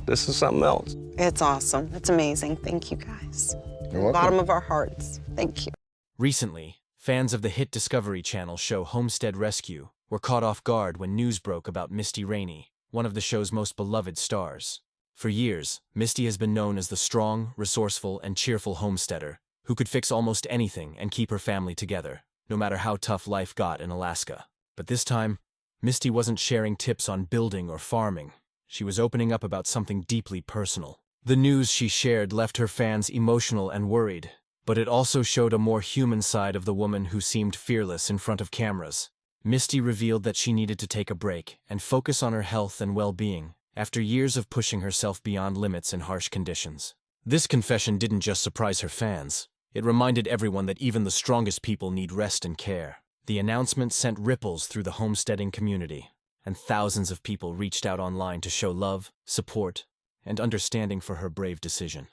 this is something else. It's awesome. It's amazing. Thank you, guys. You're welcome. Bottom of our hearts. Thank you. Recently, fans of the hit Discovery Channel show Homestead Rescue were caught off guard when news broke about Misty Raney, one of the show's most beloved stars. For years, Misty has been known as the strong, resourceful, and cheerful homesteader who could fix almost anything and keep her family together, no matter how tough life got in Alaska. But this time, Misty wasn't sharing tips on building or farming. She was opening up about something deeply personal. The news she shared left her fans emotional and worried, but it also showed a more human side of the woman who seemed fearless in front of cameras. Misty revealed that she needed to take a break and focus on her health and well-being after years of pushing herself beyond limits in harsh conditions. This confession didn't just surprise her fans. It reminded everyone that even the strongest people need rest and care. The announcement sent ripples through the homesteading community, and thousands of people reached out online to show love, support, and understanding for her brave decision.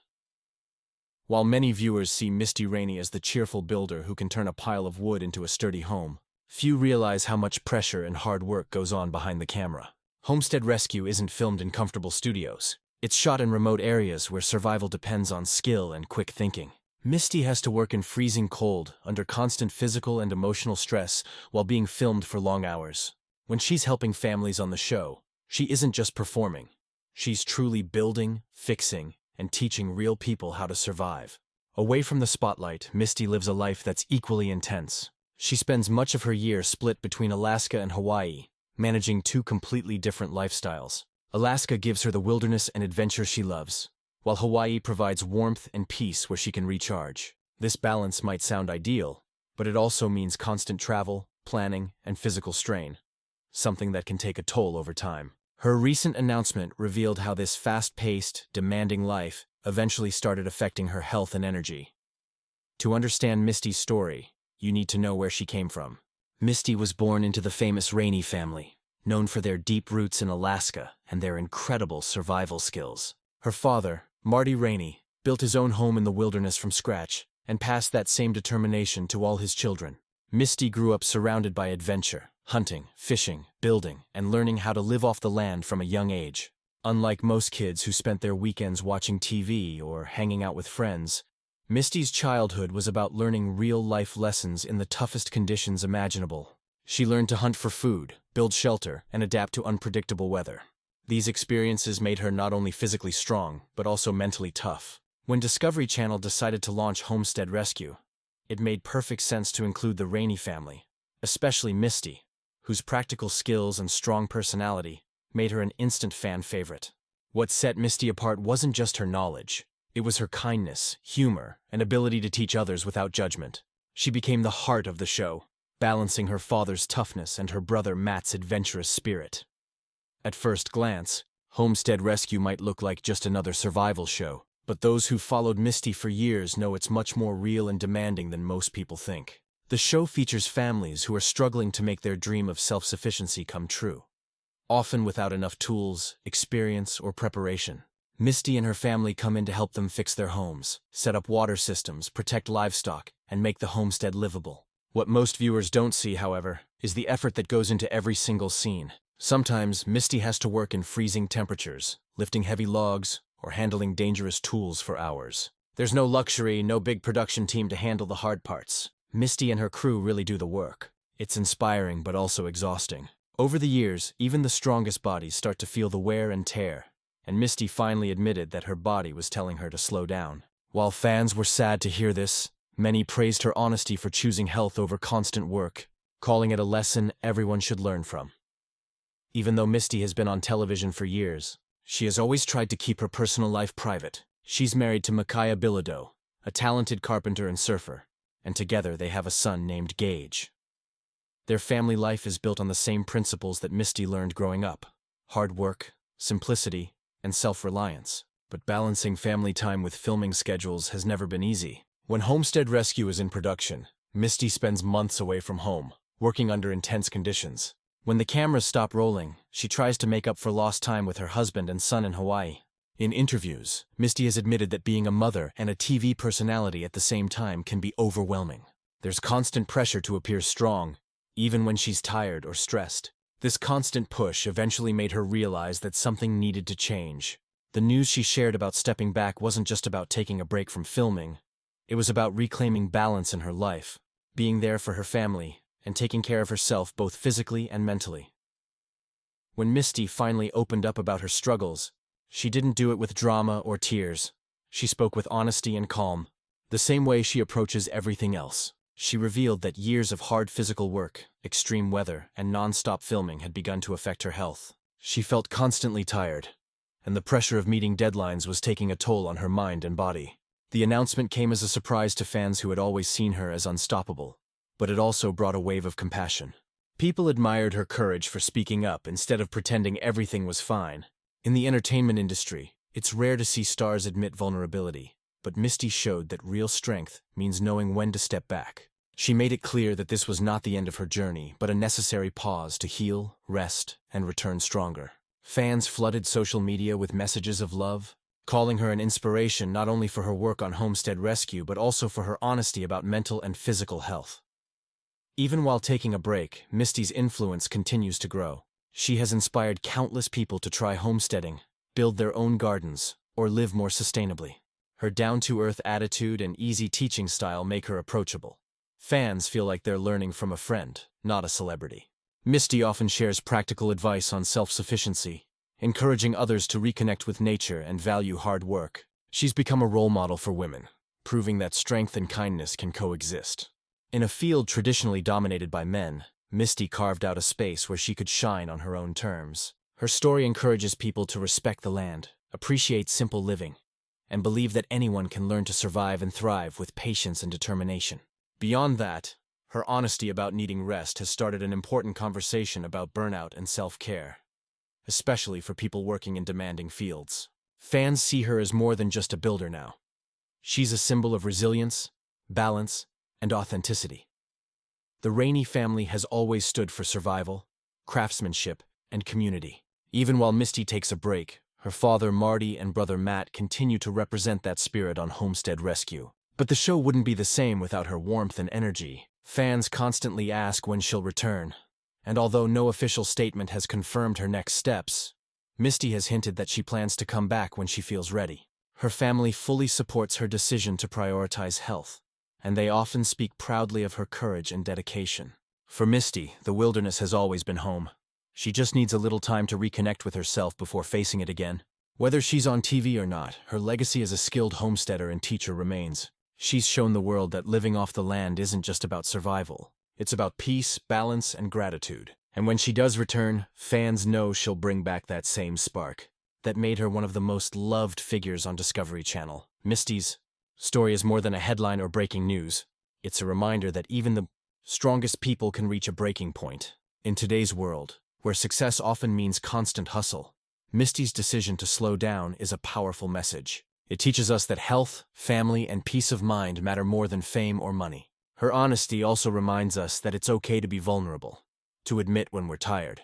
While many viewers see Misty Raney as the cheerful builder who can turn a pile of wood into a sturdy home, few realize how much pressure and hard work goes on behind the camera. Homestead Rescue isn't filmed in comfortable studios. It's shot in remote areas where survival depends on skill and quick thinking. Misty has to work in freezing cold, under constant physical and emotional stress, while being filmed for long hours. When she's helping families on the show, she isn't just performing. She's truly building, fixing, and teaching real people how to survive. Away from the spotlight, Misty lives a life that's equally intense. She spends much of her year split between Alaska and Hawaii, managing two completely different lifestyles. Alaska gives her the wilderness and adventure she loves, while Hawaii provides warmth and peace where she can recharge. This balance might sound ideal, but it also means constant travel, planning, and physical strain, something that can take a toll over time. Her recent announcement revealed how this fast-paced, demanding life eventually started affecting her health and energy. To understand Misty's story, you need to know where she came from. Misty was born into the famous Raney family, known for their deep roots in Alaska and their incredible survival skills. Her father, Marty Raney, built his own home in the wilderness from scratch and passed that same determination to all his children. Misty grew up surrounded by adventure, hunting, fishing, building, and learning how to live off the land from a young age. Unlike most kids who spent their weekends watching TV or hanging out with friends, Misty's childhood was about learning real-life lessons in the toughest conditions imaginable. She learned to hunt for food, build shelter, and adapt to unpredictable weather. These experiences made her not only physically strong, but also mentally tough. When Discovery Channel decided to launch Homestead Rescue, it made perfect sense to include the Raney family, especially Misty, whose practical skills and strong personality made her an instant fan favorite. What set Misty apart wasn't just her knowledge. It was her kindness, humor, and ability to teach others without judgment. She became the heart of the show, balancing her father's toughness and her brother Matt's adventurous spirit. At first glance, Homestead Rescue might look like just another survival show, but those who followed Misty for years know it's much more real and demanding than most people think. The show features families who are struggling to make their dream of self-sufficiency come true, often without enough tools, experience, or preparation. Misty and her family come in to help them fix their homes, set up water systems, protect livestock, and make the homestead livable. What most viewers don't see, however, is the effort that goes into every single scene. Sometimes, Misty has to work in freezing temperatures, lifting heavy logs, or handling dangerous tools for hours. There's no luxury, no big production team to handle the hard parts. Misty and her crew really do the work. It's inspiring but also exhausting. Over the years, even the strongest bodies start to feel the wear and tear, and Misty finally admitted that her body was telling her to slow down. While fans were sad to hear this, many praised her honesty for choosing health over constant work, calling it a lesson everyone should learn from. Even though Misty has been on television for years, she has always tried to keep her personal life private. She's married to Micaiah Bilodeau, a talented carpenter and surfer, and together they have a son named Gage. Their family life is built on the same principles that Misty learned growing up: hard work, simplicity, and self-reliance. But balancing family time with filming schedules has never been easy. When Homestead Rescue is in production, Misty spends months away from home, working under intense conditions. When the cameras stop rolling, she tries to make up for lost time with her husband and son in Hawaii. In interviews, Misty has admitted that being a mother and a TV personality at the same time can be overwhelming. There's constant pressure to appear strong, even when she's tired or stressed. This constant push eventually made her realize that something needed to change. The news she shared about stepping back wasn't just about taking a break from filming. It was about reclaiming balance in her life, being there for her family, and taking care of herself both physically and mentally. When Misty finally opened up about her struggles, she didn't do it with drama or tears. She spoke with honesty and calm, the same way she approaches everything else. She revealed that years of hard physical work, extreme weather, and non-stop filming had begun to affect her health. She felt constantly tired, and the pressure of meeting deadlines was taking a toll on her mind and body. The announcement came as a surprise to fans who had always seen her as unstoppable, but it also brought a wave of compassion. People admired her courage for speaking up instead of pretending everything was fine. In the entertainment industry, it's rare to see stars admit vulnerability, but Misty showed that real strength means knowing when to step back. She made it clear that this was not the end of her journey, but a necessary pause to heal, rest, and return stronger. Fans flooded social media with messages of love, calling her an inspiration not only for her work on Homestead Rescue but also for her honesty about mental and physical health. Even while taking a break, Misty's influence continues to grow. She has inspired countless people to try homesteading, build their own gardens, or live more sustainably. Her down-to-earth attitude and easy teaching style make her approachable. Fans feel like they're learning from a friend, not a celebrity. Misty often shares practical advice on self-sufficiency, encouraging others to reconnect with nature and value hard work. She's become a role model for women, proving that strength and kindness can coexist. In a field traditionally dominated by men, Misty carved out a space where she could shine on her own terms. Her story encourages people to respect the land, appreciate simple living, and believe that anyone can learn to survive and thrive with patience and determination. Beyond that, her honesty about needing rest has started an important conversation about burnout and self-care, especially for people working in demanding fields. Fans see her as more than just a builder now. She's a symbol of resilience, balance, and authenticity. The Raney family has always stood for survival, craftsmanship, and community. Even while Misty takes a break, her father Marty and brother Matt continue to represent that spirit on Homestead Rescue. But the show wouldn't be the same without her warmth and energy. Fans constantly ask when she'll return, and although no official statement has confirmed her next steps, Misty has hinted that she plans to come back when she feels ready. Her family fully supports her decision to prioritize health, and they often speak proudly of her courage and dedication. For Misty, the wilderness has always been home. She just needs a little time to reconnect with herself before facing it again. Whether she's on TV or not, her legacy as a skilled homesteader and teacher remains. She's shown the world that living off the land isn't just about survival. It's about peace, balance, and gratitude. And when she does return, fans know she'll bring back that same spark that made her one of the most loved figures on Discovery Channel. Misty's story is more than a headline or breaking news. It's a reminder that even the strongest people can reach a breaking point. In today's world, where success often means constant hustle, Misty's decision to slow down is a powerful message. It teaches us that health, family, and peace of mind matter more than fame or money. Her honesty also reminds us that it's okay to be vulnerable, to admit when we're tired,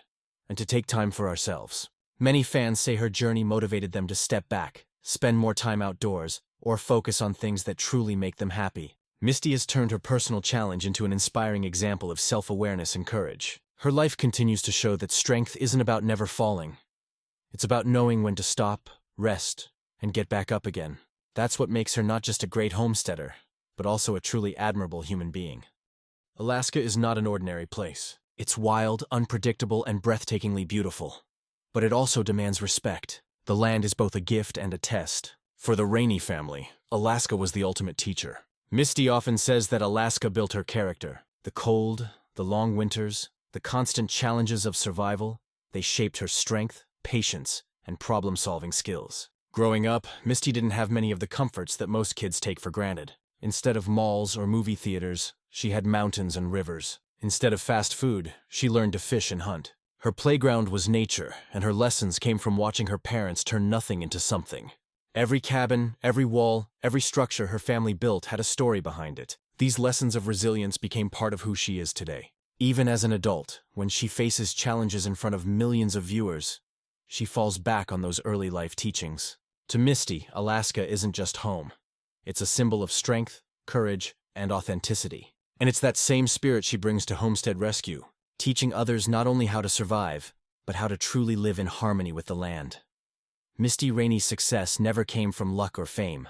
and to take time for ourselves. Many fans say her journey motivated them to step back, spend more time outdoors, or focus on things that truly make them happy. Misty has turned her personal challenge into an inspiring example of self-awareness and courage. Her life continues to show that strength isn't about never falling. It's about knowing when to stop, rest, and get back up again. That's what makes her not just a great homesteader, but also a truly admirable human being. Alaska is not an ordinary place. It's wild, unpredictable, and breathtakingly beautiful. But it also demands respect. The land is both a gift and a test. For the Raney family, Alaska was the ultimate teacher. Misty often says that Alaska built her character. The cold, the long winters, the constant challenges of survival, they shaped her strength, patience, and problem-solving skills. Growing up, Misty didn't have many of the comforts that most kids take for granted. Instead of malls or movie theaters, she had mountains and rivers. Instead of fast food, she learned to fish and hunt. Her playground was nature, and her lessons came from watching her parents turn nothing into something. Every cabin, every wall, every structure her family built had a story behind it. These lessons of resilience became part of who she is today. Even as an adult, when she faces challenges in front of millions of viewers, she falls back on those early life teachings. To Misty, Alaska isn't just home. It's a symbol of strength, courage, and authenticity. And it's that same spirit she brings to Homestead Rescue, teaching others not only how to survive, but how to truly live in harmony with the land. Misty Raney's success never came from luck or fame.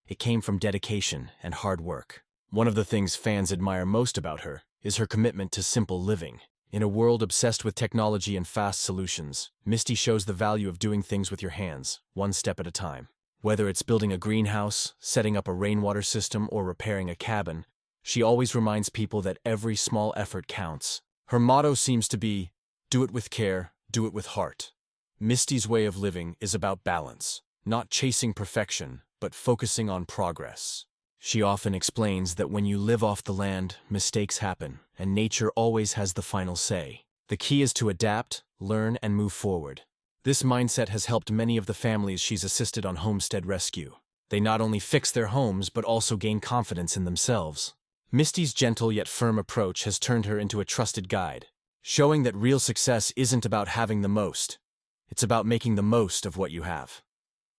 It came from dedication and hard work. One of the things fans admire most about her is her commitment to simple living. In a world obsessed with technology and fast solutions, Misty shows the value of doing things with your hands, one step at a time. Whether it's building a greenhouse, setting up a rainwater system, or repairing a cabin, she always reminds people that every small effort counts. Her motto seems to be, "Do it with care, do it with heart." Misty's way of living is about balance, not chasing perfection, but focusing on progress. She often explains that when you live off the land, mistakes happen, and nature always has the final say. The key is to adapt, learn, and move forward. This mindset has helped many of the families she's assisted on Homestead Rescue. They not only fix their homes, but also gain confidence in themselves. Misty's gentle yet firm approach has turned her into a trusted guide, showing that real success isn't about having the most. It's about making the most of what you have.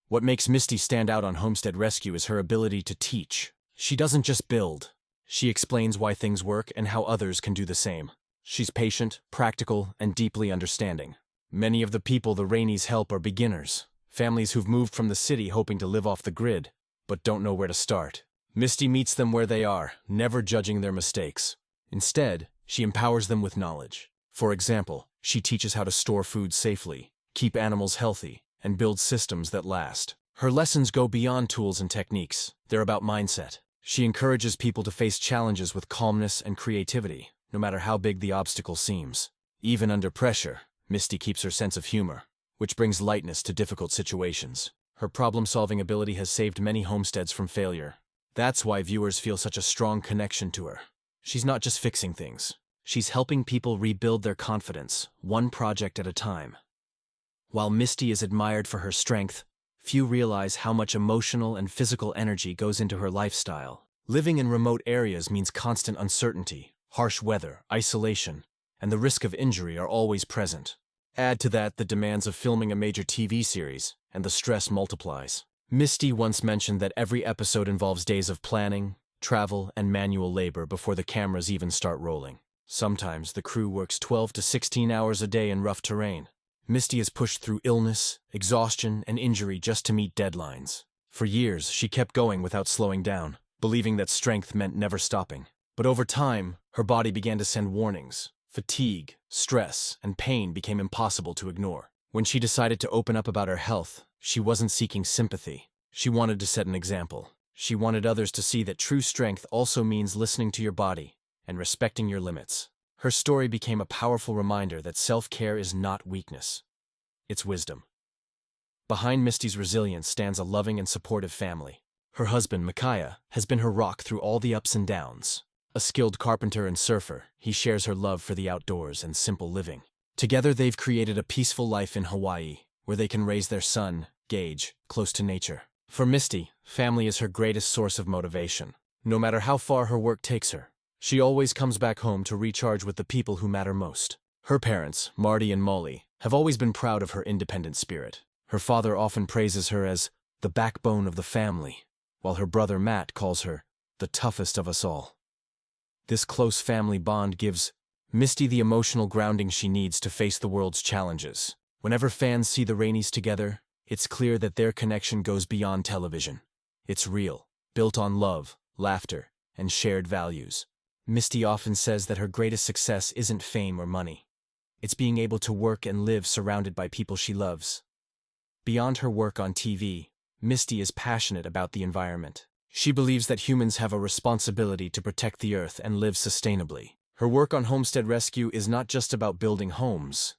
What makes Misty stand out on Homestead Rescue is her ability to teach. She doesn't just build. She explains why things work and how others can do the same. She's patient, practical, and deeply understanding. Many of the people the Raineys help are beginners, families who've moved from the city hoping to live off the grid, but don't know where to start. Misty meets them where they are, never judging their mistakes. Instead, she empowers them with knowledge. For example, she teaches how to store food safely, keep animals healthy, and build systems that last. Her lessons go beyond tools and techniques. They're about mindset. She encourages people to face challenges with calmness and creativity, no matter how big the obstacle seems. Even under pressure, Misty keeps her sense of humor, which brings lightness to difficult situations. Her problem-solving ability has saved many homesteads from failure. That's why viewers feel such a strong connection to her. She's not just fixing things. She's helping people rebuild their confidence, one project at a time. While Misty is admired for her strength, few realize how much emotional and physical energy goes into her lifestyle. Living in remote areas means constant uncertainty, harsh weather, isolation, and the risk of injury are always present. Add to that the demands of filming a major TV series, and the stress multiplies. Misty once mentioned that every episode involves days of planning, travel, and manual labor before the cameras even start rolling. Sometimes the crew works 12 to 16 hours a day in rough terrain. Misty has pushed through illness, exhaustion, and injury just to meet deadlines. For years, she kept going without slowing down, believing that strength meant never stopping. But over time, her body began to send warnings. Fatigue, stress, and pain became impossible to ignore. When she decided to open up about her health, she wasn't seeking sympathy. She wanted to set an example. She wanted others to see that true strength also means listening to your body and respecting your limits. Her story became a powerful reminder that self-care is not weakness. It's wisdom. Behind Misty's resilience stands a loving and supportive family. Her husband, Micaiah, has been her rock through all the ups and downs. A skilled carpenter and surfer, he shares her love for the outdoors and simple living. Together they've created a peaceful life in Hawaii, where they can raise their son, Gage, close to nature. For Misty, family is her greatest source of motivation. No matter how far her work takes her, she always comes back home to recharge with the people who matter most. Her parents, Marty and Molly, have always been proud of her independent spirit. Her father often praises her as the backbone of the family, while her brother Matt calls her the toughest of us all. This close family bond gives Misty the emotional grounding she needs to face the world's challenges. Whenever fans see the Raineys together, it's clear that their connection goes beyond television. It's real, built on love, laughter, and shared values. Misty often says that her greatest success isn't fame or money. It's being able to work and live surrounded by people she loves. Beyond her work on TV, Misty is passionate about the environment. She believes that humans have a responsibility to protect the earth and live sustainably. Her work on Homestead Rescue is not just about building homes.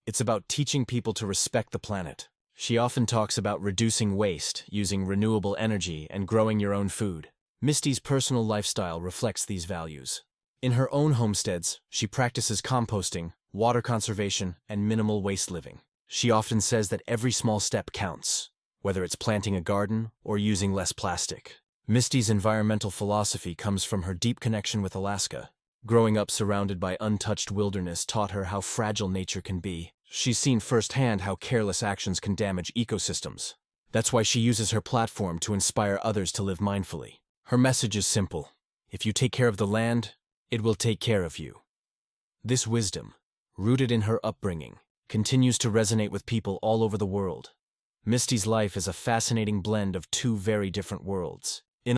It's about teaching people to respect the planet. She often talks about reducing waste, using renewable energy, and growing your own food. Misty's personal lifestyle reflects these values. In her own homesteads, she practices composting, water conservation, and minimal waste living. She often says that every small step counts, whether it's planting a garden or using less plastic. Misty's environmental philosophy comes from her deep connection with Alaska. Growing up surrounded by untouched wilderness taught her how fragile nature can be. She's seen firsthand how careless actions can damage ecosystems. That's why she uses her platform to inspire others to live mindfully. Her message is simple. If you take care of the land, it will take care of you. This wisdom, rooted in her upbringing, continues to resonate with people all over the world. Misty's life is a fascinating blend of two very different worlds.